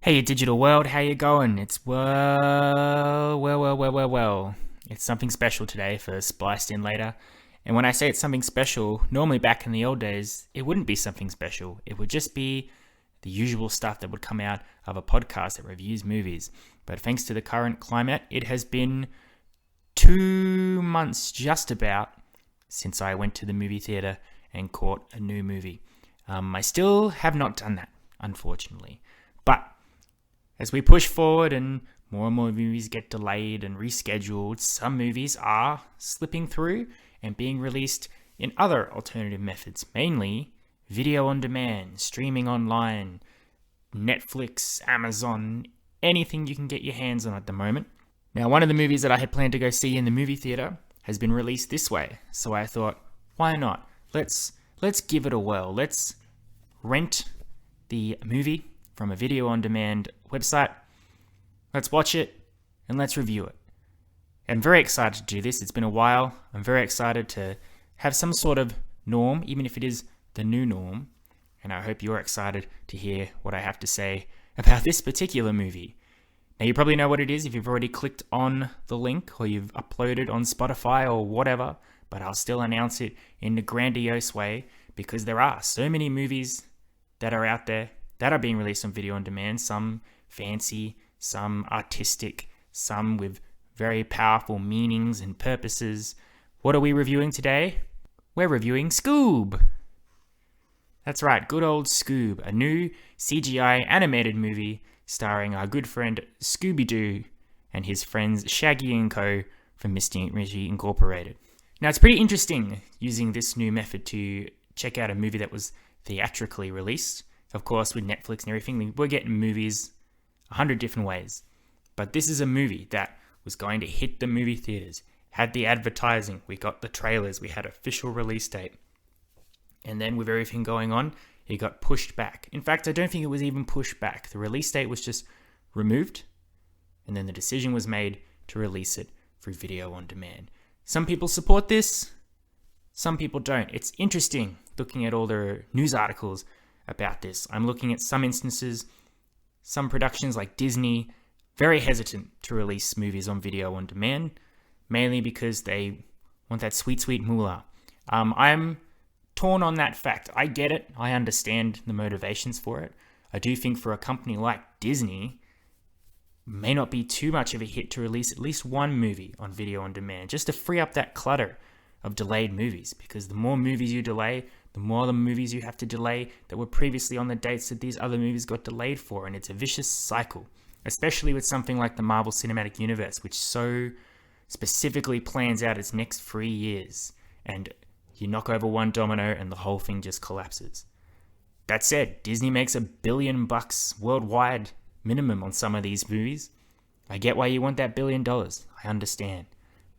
Hey, digital world, how you going? It's well. It's something special today for Spliced in later. And when I say it's something special, normally back in the old days, it wouldn't be something special. It would just be the usual stuff that would come out of a podcast that reviews movies. But thanks to the current climate, it has been 2 months just about since I went to the movie theater and caught a new movie. I still have not done that, unfortunately. But as we push forward and more movies get delayed and rescheduled, some movies are slipping through and being released in other alternative methods, mainly video on demand, streaming online, Netflix, Amazon, anything you can get your hands on at the moment. Now, one of the movies that I had planned to go see in the movie theater has been released this way, so I thought, why not? Let's give it a whirl. Let's rent the movie from a video on demand website. Let's watch it and let's review it. I'm very excited to do this. It's been a while. I'm very excited to have some sort of norm, even if it is the new norm. And I hope you're excited to hear what I have to say about this particular movie. Now, you probably know what it is if you've already clicked on the link or you've uploaded on Spotify or whatever, but I'll still announce it in a grandiose way because there are so many movies that are out there that are being released on video on demand, some fancy, some artistic, some with very powerful meanings and purposes. What are we reviewing today? We're reviewing Scoob. That's right, good old Scoob, a new CGI animated movie starring our good friend Scooby-Doo and his friends Shaggy and Co. from Mystery Incorporated. Now, it's pretty interesting using this new method to check out a movie that was theatrically released. Of course, with Netflix and everything, we're getting movies 100 different ways. But this is a movie that was going to hit the movie theaters, had the advertising, we got the trailers, we had official release date. And then with everything going on, it got pushed back. In fact, I don't think it was even pushed back. The release date was just removed, and then the decision was made to release it through video on demand. Some people support this, some people don't. It's interesting looking at all the news articles about this. I'm looking at some instances, some productions like Disney, very hesitant to release movies on video on demand, mainly because they want that sweet moolah. I'm torn on that fact. I get it. I understand the motivations for it. I do think for a company like Disney, may not be too much of a hit to release at least one movie on video on demand, just to free up that clutter of delayed movies, because the more movies you delay, the more the movies you have to delay that were previously on the dates that these other movies got delayed for, and it's a vicious cycle, especially with something like the Marvel Cinematic Universe, which so specifically plans out its next 3 years, and you knock over one domino and the whole thing just collapses. That said, Disney makes $1 billion worldwide minimum on some of these movies. I get why you want that $1 billion, I understand.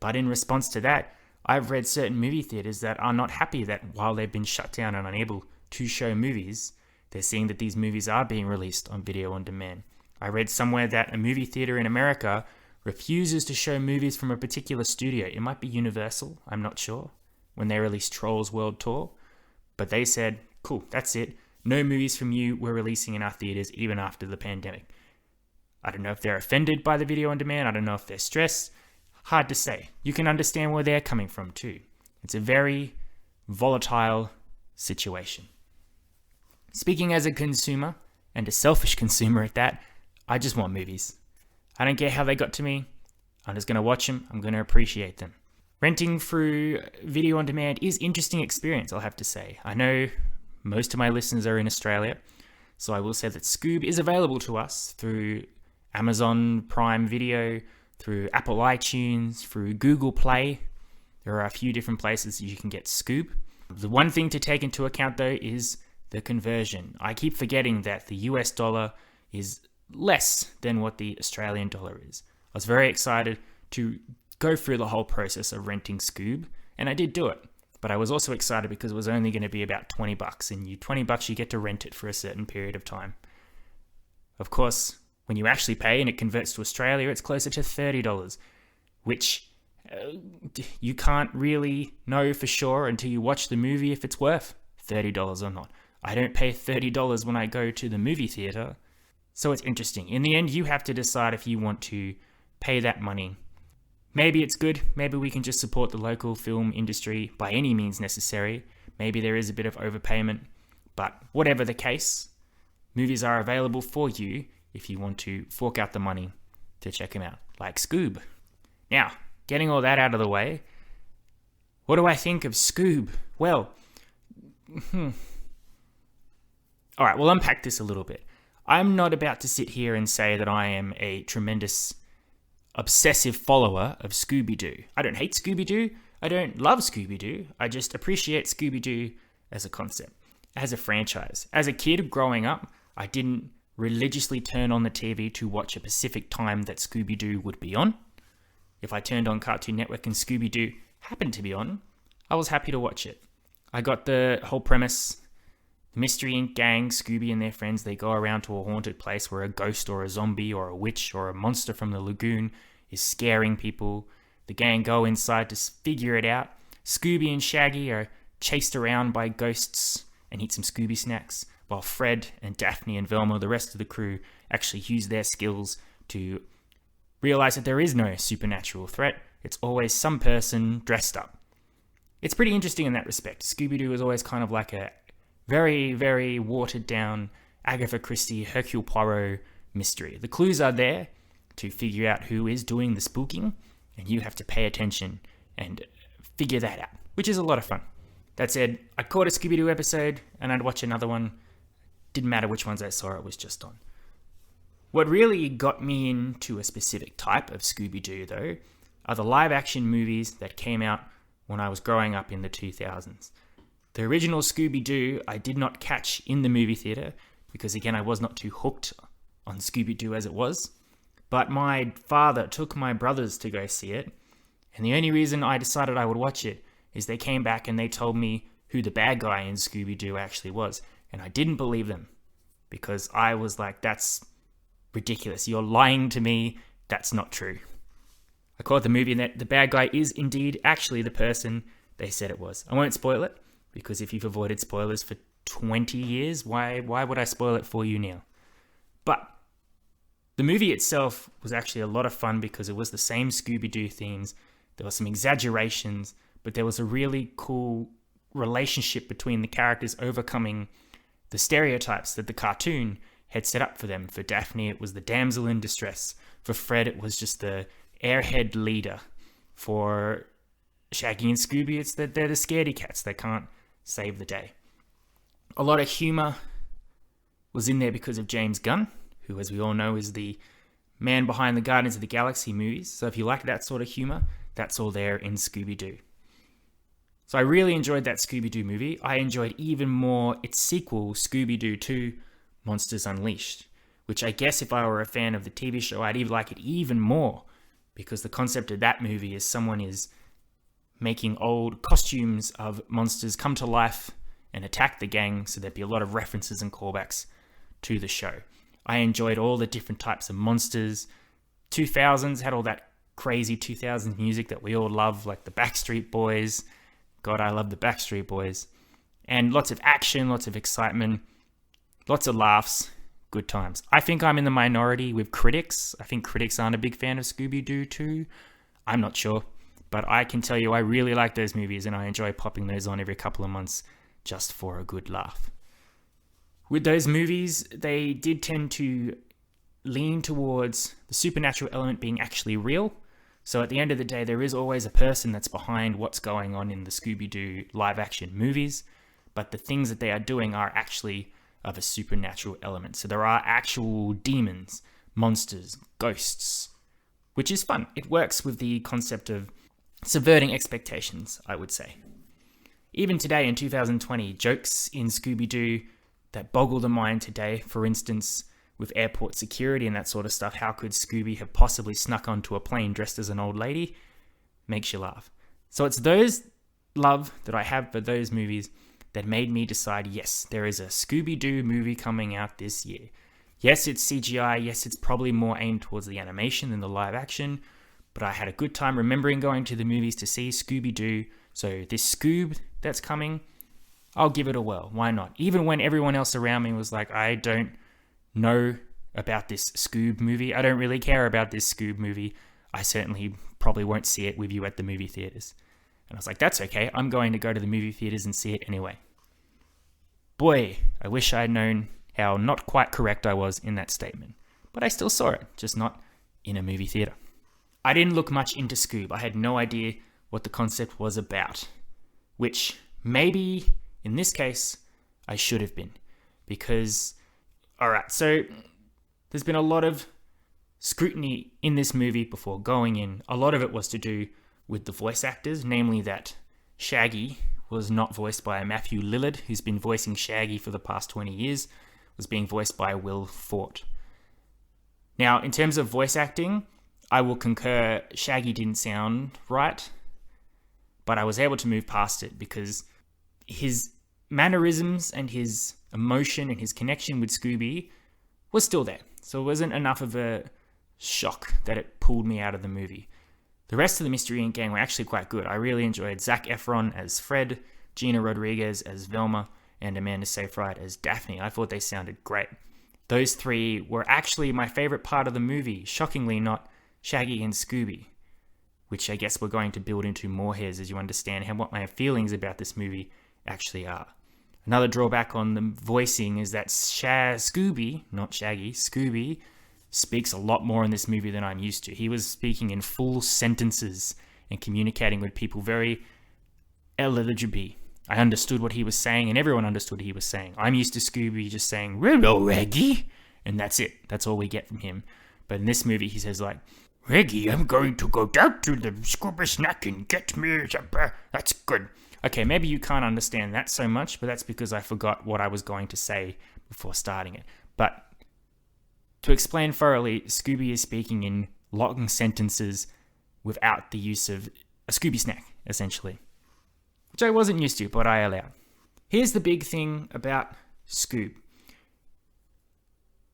But in response to that, I've read certain movie theaters that are not happy that while they've been shut down and unable to show movies, they're seeing that these movies are being released on video on demand. I read somewhere that a movie theater in America refuses to show movies from a particular studio. It might be Universal, I'm not sure, when they released Trolls World Tour. But they said, cool, that's it. No movies from you we're releasing in our theaters even after the pandemic. I don't know if they're offended by the video on demand. I don't know if they're stressed. Hard to say. You can understand where they're coming from too. It's a very volatile situation. Speaking as a consumer, and a selfish consumer at that, I just want movies. I don't care how they got to me. I'm just going to watch them. I'm going to appreciate them. Renting through video on demand is an interesting experience, I'll have to say. I know most of my listeners are in Australia, so I will say that Scoob is available to us through Amazon Prime Video, through Apple iTunes, through Google Play. There are a few different places you can get Scoob. The one thing to take into account though is the conversion. I keep forgetting that the US dollar is less than what the Australian dollar is. I was very excited to go through the whole process of renting Scoob, and I did do it. But I was also excited because it was only going to be about $20, and $20 you get to rent it for a certain period of time. Of course, when you actually pay and it converts to Australia, it's closer to $30, which you can't really know for sure until you watch the movie if it's worth $30 or not. I don't pay $30 when I go to the movie theater. So it's interesting. In the end, you have to decide if you want to pay that money. Maybe it's good. Maybe we can just support the local film industry by any means necessary. Maybe there is a bit of overpayment. But whatever the case, movies are available for you if you want to fork out the money to check them out, like Scoob. Now, getting all that out of the way, what do I think of Scoob? Well, all right, we'll unpack this a little bit. I'm not about to sit here and say that I am a tremendous obsessive follower of Scooby-Doo. I don't hate Scooby-Doo. I don't love Scooby-Doo. I just appreciate Scooby-Doo as a concept, as a franchise. As a kid growing up, I didn't religiously turn on the TV to watch a specific time that Scooby-Doo would be on. If I turned on Cartoon Network and Scooby-Doo happened to be on, I was happy to watch it. I got the whole premise. The Mystery Inc. gang, Scooby and their friends, they go around to a haunted place where a ghost or a zombie or a witch or a monster from the lagoon is scaring people. The gang go inside to figure it out. Scooby and Shaggy are chased around by ghosts and eat some Scooby snacks, while Fred and Daphne and Velma, the rest of the crew, actually use their skills to realize that there is no supernatural threat. It's always some person dressed up. It's pretty interesting in that respect. Scooby-Doo is always kind of like a very, very watered down Agatha Christie, Hercule Poirot mystery. The clues are there to figure out who is doing the spooking, and you have to pay attention and figure that out, which is a lot of fun. That said, I caught a Scooby-Doo episode and I'd watch another one. Didn't matter which ones I saw, it was just on. What really got me into a specific type of Scooby-Doo, though, are the live-action movies that came out when I was growing up in the 2000s. The original Scooby-Doo I did not catch in the movie theater because, again, I was not too hooked on Scooby-Doo as it was. But my father took my brothers to go see it, and the only reason I decided I would watch it is they came back and they told me who the bad guy in Scooby-Doo actually was, and I didn't believe them because I was like, that's ridiculous. You're lying to me. That's not true. I caught the movie and that the bad guy is indeed actually the person they said it was. I won't spoil it because if you've avoided spoilers for 20 years, why would I spoil it for you now? But the movie itself was actually a lot of fun because it was the same Scooby-Doo themes. There were some exaggerations, but there was a really cool relationship between the characters overcoming the stereotypes that the cartoon had set up for them. For Daphne, it was the damsel in distress. For Fred, it was just the airhead leader. For Shaggy and Scooby, it's that they're the scaredy cats. They can't save the day. A lot of humor was in there because of James Gunn, who, as we all know, is the man behind the Guardians of the Galaxy movies. So if you like that sort of humor, that's all there in Scooby-Doo. So I really enjoyed that Scooby-Doo movie. I enjoyed even more its sequel, Scooby-Doo 2, Monsters Unleashed, which I guess if I were a fan of the TV show, I'd even like it even more, because the concept of that movie is someone is making old costumes of monsters come to life and attack the gang, so there'd be a lot of references and callbacks to the show. I enjoyed all the different types of monsters. 2000s had all that crazy 2000s music that we all love, like the Backstreet Boys. God, I love the Backstreet Boys. And lots of action, lots of excitement, lots of laughs, good times. I think I'm in the minority with critics. I think critics aren't a big fan of Scooby-Doo 2. I'm not sure. But I can tell you I really like those movies and I enjoy popping those on every couple of months just for a good laugh. With those movies, they did tend to lean towards the supernatural element being actually real. So at the end of the day, there is always a person that's behind what's going on in the Scooby-Doo live-action movies, but the things that they are doing are actually of a supernatural element. So there are actual demons, monsters, ghosts, which is fun. It works with the concept of subverting expectations, I would say. Even today in 2020, jokes in Scooby-Doo that boggle the mind today, for instance, with airport security and that sort of stuff, how could Scooby have possibly snuck onto a plane dressed as an old lady? Makes you laugh. So it's those love that I have for those movies that made me decide, yes, there is a Scooby-Doo movie coming out this year. Yes, it's CGI. Yes, it's probably more aimed towards the animation than the live action, but I had a good time remembering going to the movies to see Scooby-Doo. So this Scoob that's coming, I'll give it a whirl. Why not? Even when everyone else around me was like, I don't know about this Scoob movie. I don't really care about this Scoob movie. I certainly probably won't see it with you at the movie theaters. And I was like, that's okay. I'm going to go to the movie theaters and see it anyway. Boy, I wish I had known how not quite correct I was in that statement. But I still saw it, just not in a movie theater. I didn't look much into Scoob. I had no idea what the concept was about. Which, maybe, in this case, I should have been. Because, alright, so there's been a lot of scrutiny in this movie before going in. A lot of it was to do with the voice actors, namely that Shaggy was not voiced by Matthew Lillard, who's been voicing Shaggy for the past 20 years, was being voiced by Will Forte. Now, in terms of voice acting, I will concur Shaggy didn't sound right, but I was able to move past it because his mannerisms and his emotion and his connection with Scooby was still there. So it wasn't enough of a shock that it pulled me out of the movie. The rest of the Mystery Inc. gang were actually quite good. I really enjoyed Zac Efron as Fred, Gina Rodriguez as Velma, and Amanda Seyfried as Daphne. I thought they sounded great. Those three were actually my favorite part of the movie, shockingly not Shaggy and Scooby, which I guess we're going to build into more here as you understand what my feelings about this movie actually are. Another drawback on the voicing is that Scooby, not Shaggy, Scooby, speaks a lot more in this movie than I'm used to. He was speaking in full sentences and communicating with people very eligibly. I understood what he was saying, and everyone understood what he was saying. I'm used to Scooby just saying, "Hello, Reggie," and that's it. That's all we get from him. But in this movie, he says like, "Reggie, I'm going to go down to the Scooby snack and get me a supper." That's good. Okay, maybe you can't understand that so much, but that's because I forgot what I was going to say before starting it. But to explain thoroughly, Scooby is speaking in long sentences without the use of a Scooby snack, essentially. Which I wasn't used to, but I allowed. Here's the big thing about Scoob.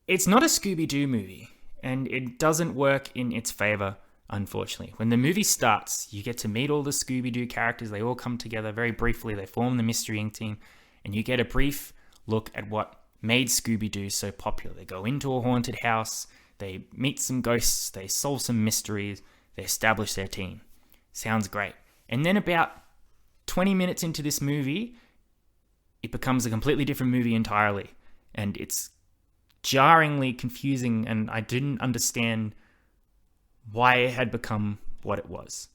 It's not a Scooby-Doo movie, and it doesn't work in its favor, unfortunately. When the movie starts, you get to meet all the Scooby-Doo characters. They all come together very briefly. They form the Mystery Inc. team, and you get a brief look at what made Scooby-Doo so popular. They go into a haunted house, they meet some ghosts, they solve some mysteries, they establish their team. Sounds great. And then about 20 minutes into this movie, it becomes a completely different movie entirely. And it's jarringly confusing, and I didn't understand why it had become what it was.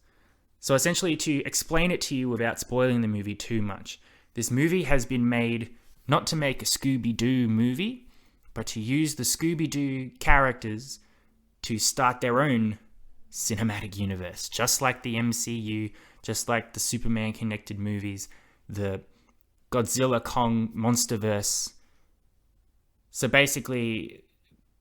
So essentially, to explain it to you without spoiling the movie too much, this movie has been made not to make a Scooby-Doo movie, but to use the Scooby-Doo characters to start their own cinematic universe, just like the MCU, just like the Superman-connected movies, the Godzilla Kong Monsterverse. So basically,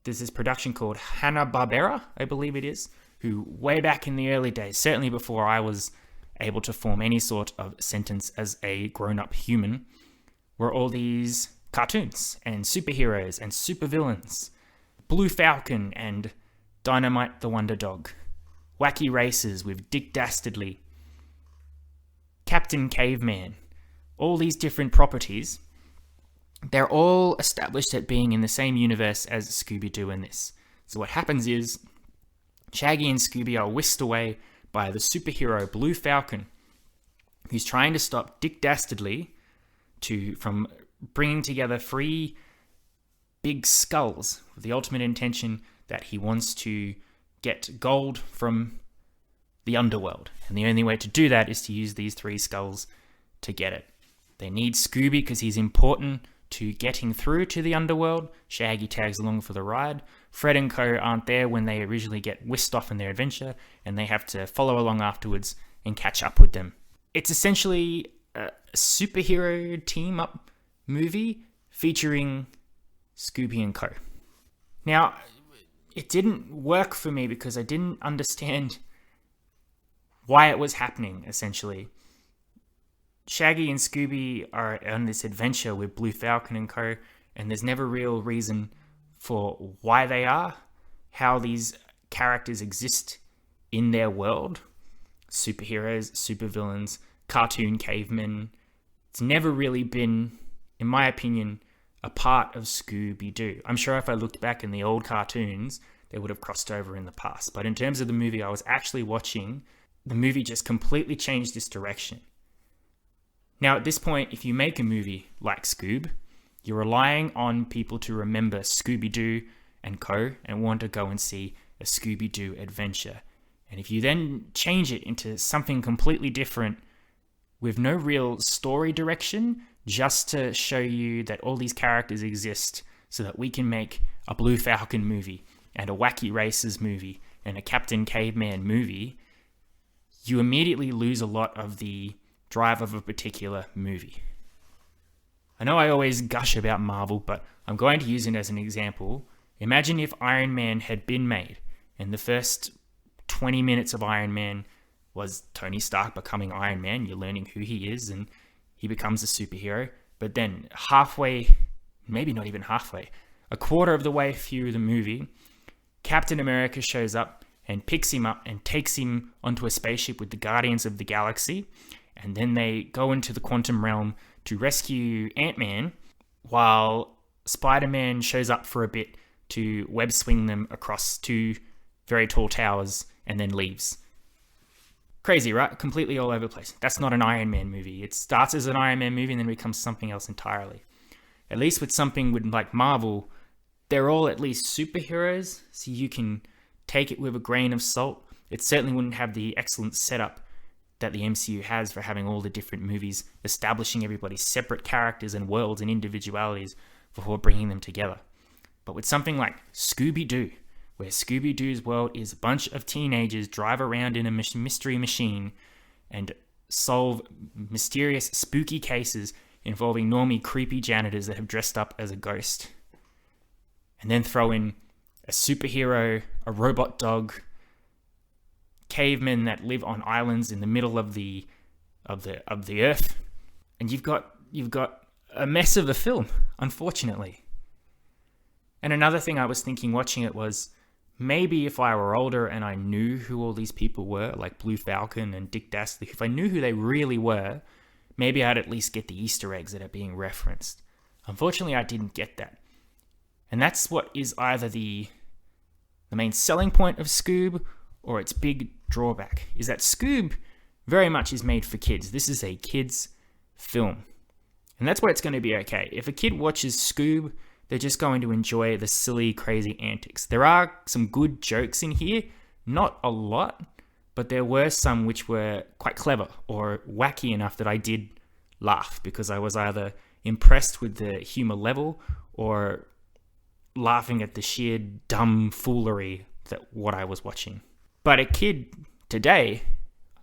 there's this production called Hanna-Barbera, I believe it is, who way back in the early days, certainly before I was able to form any sort of sentence as a grown-up human, were all these cartoons and superheroes and supervillains. Blue Falcon and Dynamite the Wonder Dog. Wacky Races with Dick Dastardly. Captain Caveman. All these different properties. They're all established at being in the same universe as Scooby-Doo in this. So what happens is, Shaggy and Scooby are whisked away by the superhero Blue Falcon, who's trying to stop Dick Dastardly from bringing together 3 big skulls with the ultimate intention that he wants to get gold from the underworld. And the only way to do that is to use these 3 skulls to get it. They need Scooby because he's important to getting through to the underworld. Shaggy tags along for the ride. Fred and co aren't there when they originally get whisked off in their adventure, and they have to follow along afterwards and catch up with them. It's essentially a superhero team-up movie featuring Scooby and co. Now, it didn't work for me because I didn't understand why it was happening, essentially. Shaggy and Scooby are on this adventure with Blue Falcon and co, and there's never real reason for why they are, how these characters exist in their world. Superheroes, supervillains, cartoon cavemen. It's never really been, in my opinion, a part of Scooby-Doo. I'm sure if I looked back in the old cartoons, they would have crossed over in the past. But in terms of the movie I was actually watching, the movie just completely changed its direction. Now, at this point, if you make a movie like Scoob, you're relying on people to remember Scooby-Doo and co. and want to go and see a Scooby-Doo adventure. And if you then change it into something completely different with no real story direction, just to show you that all these characters exist so that we can make a Blue Falcon movie and a Wacky Races movie and a Captain Caveman movie, you immediately lose a lot of the drive of a particular movie. I know I always gush about Marvel, but I'm going to use it as an example. Imagine if Iron Man had been made, and the first 20 minutes of Iron Man was Tony Stark becoming Iron Man. You're learning who he is, and he becomes a superhero. But then halfway, maybe not even halfway, a quarter of the way through the movie, Captain America shows up and picks him up and takes him onto a spaceship with the Guardians of the Galaxy. And then they go into the quantum realm to rescue Ant-Man, while Spider-Man shows up for a bit to web swing them across two very tall towers and then leaves. Crazy, right? Completely all over the place. That's not an Iron Man movie. It starts as an Iron Man movie and then becomes something else entirely. At least with something with like Marvel, they're all at least superheroes, so you can take it with a grain of salt. It certainly wouldn't have the excellent setup that the MCU has for having all the different movies, establishing everybody's separate characters and worlds and individualities before bringing them together. But with something like Scooby-Doo, where Scooby-Doo's world is a bunch of teenagers drive around in a mystery machine and solve mysterious, spooky cases involving normie, creepy janitors that have dressed up as a ghost. And then throw in a superhero, a robot dog, cavemen that live on islands in the middle of the earth, and you've got a mess of a film, unfortunately. And another thing I was thinking watching it was, maybe if I were older and I knew who all these people were, like Blue Falcon and Dick Dastardly, if I knew who they really were, maybe I'd at least get the Easter eggs that are being referenced. Unfortunately, I didn't get that. And that's what is either the main selling point of Scoob or its big drawback, is that Scoob very much is made for kids. This is a kids' film. And that's where it's going to be okay. If a kid watches Scoob, they're just going to enjoy the silly, crazy antics. There are some good jokes in here, not a lot, but there were some which were quite clever or wacky enough that I did laugh, because I was either impressed with the humor level or laughing at the sheer dumb foolery that what I was watching. But a kid today,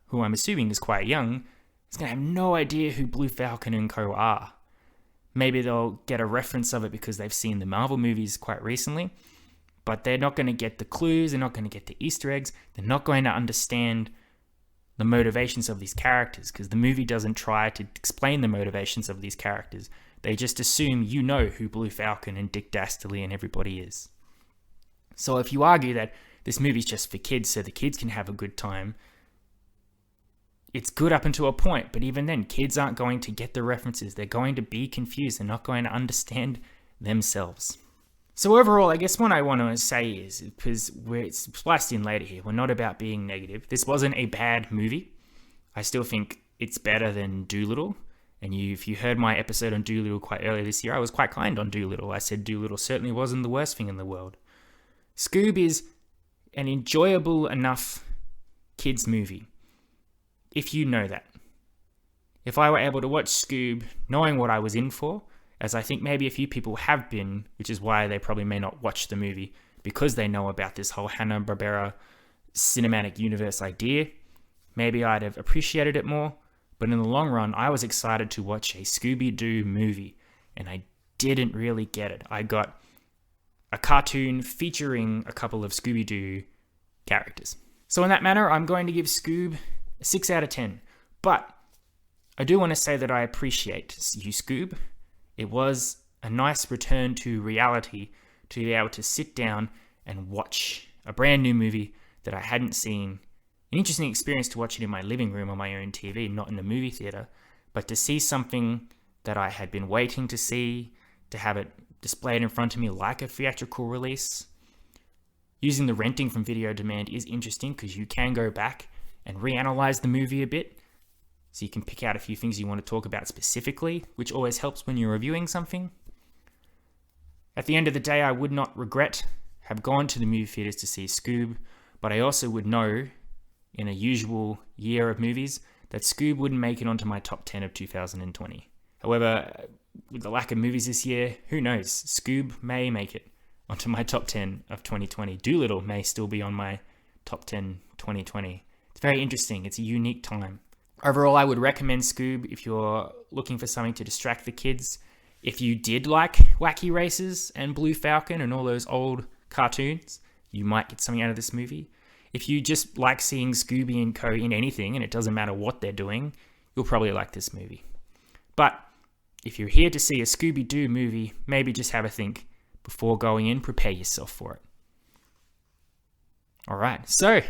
who I'm assuming is quite young, is going to have no idea who Blue Falcon and co are. Maybe they'll get a reference of it because they've seen the Marvel movies quite recently, but they're not going to get the clues, they're not going to get the Easter eggs, they're not going to understand the motivations of these characters, because the movie doesn't try to explain the motivations of these characters. They just assume you know who Blue Falcon and Dick Dastardly and everybody is. So if you argue that this movie's just for kids so the kids can have a good time, it's good up until a point, but even then, kids aren't going to get the references. They're going to be confused. They're not going to understand themselves. So overall, I guess what I want to say is, because it's spliced in later here, we're not about being negative. This wasn't a bad movie. I still think it's better than Dolittle. And if you heard my episode on Dolittle quite earlier this year, I was quite kind on Dolittle. I said Dolittle certainly wasn't the worst thing in the world. Scoob is an enjoyable enough kids movie, if you know that. If I were able to watch Scoob knowing what I was in for, as I think maybe a few people have been, which is why they probably may not watch the movie, because they know about this whole Hanna-Barbera cinematic universe idea, maybe I'd have appreciated it more. But in the long run, I was excited to watch a Scooby-Doo movie, and I didn't really get it. I got a cartoon featuring a couple of Scooby-Doo characters. So in that manner, I'm going to give Scoob a 6 out of 10. But I do want to say that I appreciate you, Scoob. It was a nice return to reality to be able to sit down and watch a brand new movie that I hadn't seen. An interesting experience to watch it in my living room on my own TV, not in a movie theater, but to see something that I had been waiting to see, to have it displayed in front of me like a theatrical release. Using the renting from video on demand is interesting because you can go back and reanalyze the movie a bit. So you can pick out a few things you want to talk about specifically, which always helps when you're reviewing something. At the end of the day, I would not regret have gone to the movie theaters to see Scoob, but I also would know in a usual year of movies that Scoob wouldn't make it onto my top 10 of 2020. However, with the lack of movies this year, who knows? Scoob may make it onto my top 10 of 2020. Dolittle may still be on my top 10 2020. It's very interesting. It's a unique time. Overall, I would recommend Scoob if you're looking for something to distract the kids. If you did like Wacky Races and Blue Falcon and all those old cartoons, you might get something out of this movie. If you just like seeing Scooby and Co. in anything, and it doesn't matter what they're doing, you'll probably like this movie. But if you're here to see a Scooby-Doo movie, maybe just have a think before going in. Prepare yourself for it. Alright, so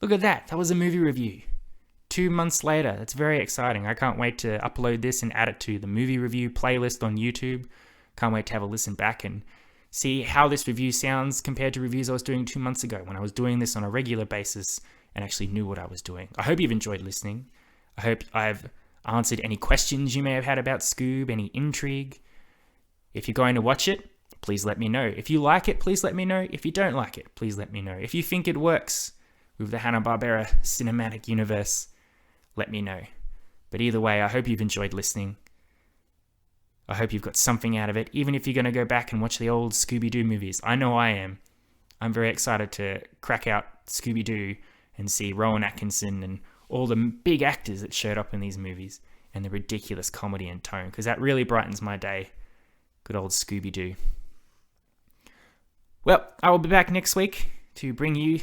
look at that. That was a movie review. 2 months later. That's very exciting. I can't wait to upload this and add it to the movie review playlist on YouTube. Can't wait to have a listen back and see how this review sounds compared to reviews I was doing 2 months ago when I was doing this on a regular basis and actually knew what I was doing. I hope you've enjoyed listening. I hope I've answered any questions you may have had about Scoob, any intrigue. If you're going to watch it, please let me know. If you like it, please let me know. If you don't like it, please let me know. If you think it works with the Hanna-Barbera cinematic universe, let me know. But either way, I hope you've enjoyed listening. I hope you've got something out of it, even if you're going to go back and watch the old Scooby-Doo movies. I know I am. I'm very excited to crack out Scooby-Doo and see Rowan Atkinson and all the big actors that showed up in these movies and the ridiculous comedy and tone, because that really brightens my day. Good old Scooby-Doo. Well, I will be back next week to bring you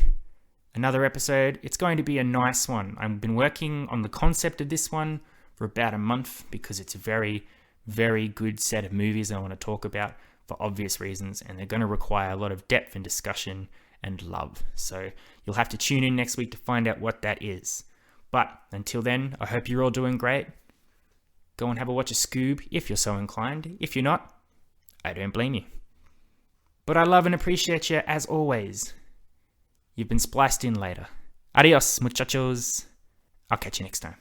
another episode. It's going to be a nice one. I've been working on the concept of this one for about a month because it's a very, very good set of movies I want to talk about for obvious reasons, and they're going to require a lot of depth and discussion and love. So you'll have to tune in next week to find out what that is. But until then, I hope you're all doing great. Go and have a watch of Scoob if you're so inclined. If you're not, I don't blame you. But I love and appreciate you as always. You've been spliced in later. Adios, muchachos. I'll catch you next time.